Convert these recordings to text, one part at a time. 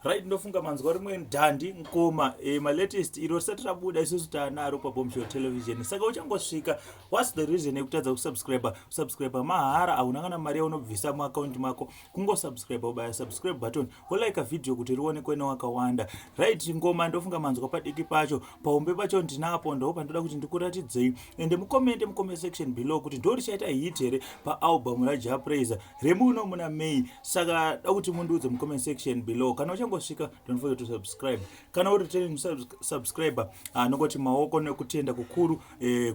Right, ndofunga manzwa rimwe ndandi ngoma ma latest iro risati rabuda isusu taanaro paBombshell television. Saka uchangosvika, what's the reason yekutadza kusubscribe mahara, hauna kana mari yaunobvisa muaccount mako, kungosubscribe, ubaya subscribe button, wolike video kuti rionekwe newakawanda. Right, ngoma ndofunga manzwa padiki pacho, paumbe pacho ndinapo, ndo pandoda kuti ndikuratidzei, ende mucomment section below kuti ndo richaita hit here paalbum raJah Prayzah remuno muna May. Saka da kuti mundiudze mucomment section below. Kana uchangosvika, don't forget to subscribe. Kana uri returning subscriber, nokoti maoko nekutenda kukuru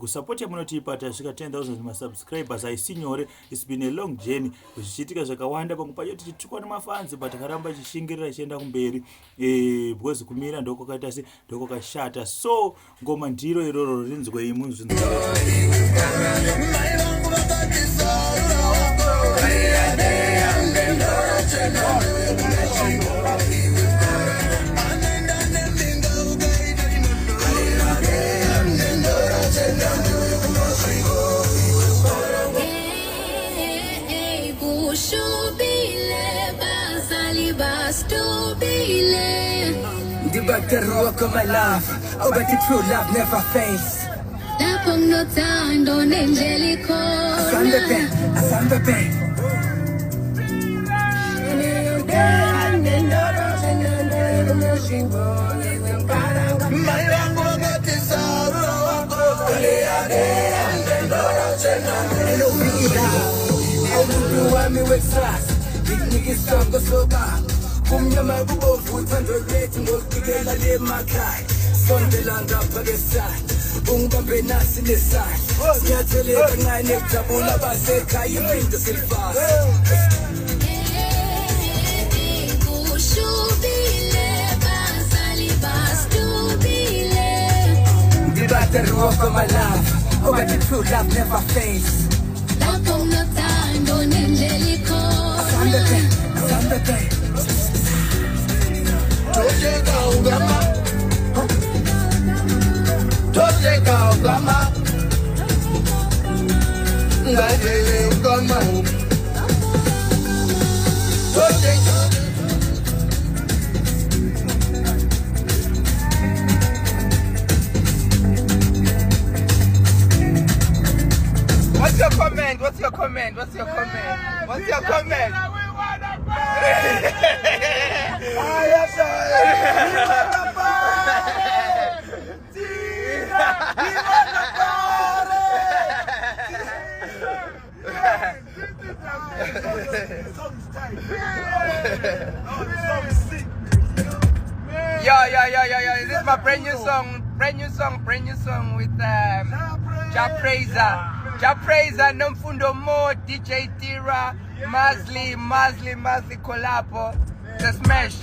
kusupport yamunotipa tasvika 10,000 masubscribers haisi nyore. It's been a long journey, zvichiitika zvakawanda pangu pacho tichitukwa nemafanzi, but takaramba tichishingirira ichienda kumberi because kumira ndokwakaita ndokwakashata. So ngoma ndiro iroro, rinzwei munzvinzwa. But the rock of my life, oh, but the true love never fades. La pongo tanto en angelico. Asamba ben. Kumnyama kubovu uthando lwethu ngokubikela le makhaya, sondela ngapha ngesandla ungibambe nasi nesandla, sinyathele kancane kujabula abasekhaya impilo silifaka. But the rock of my life, oh, but the true love never fades. La pongo tanto en angelico. Asamba ben. Tojeka ugama ngajele ugama tojeka. What's your comment? Yo, this is my brand new song with JAH Prayzah, Nomfundo Mo, DJ Tira, Masli collabo, the smash.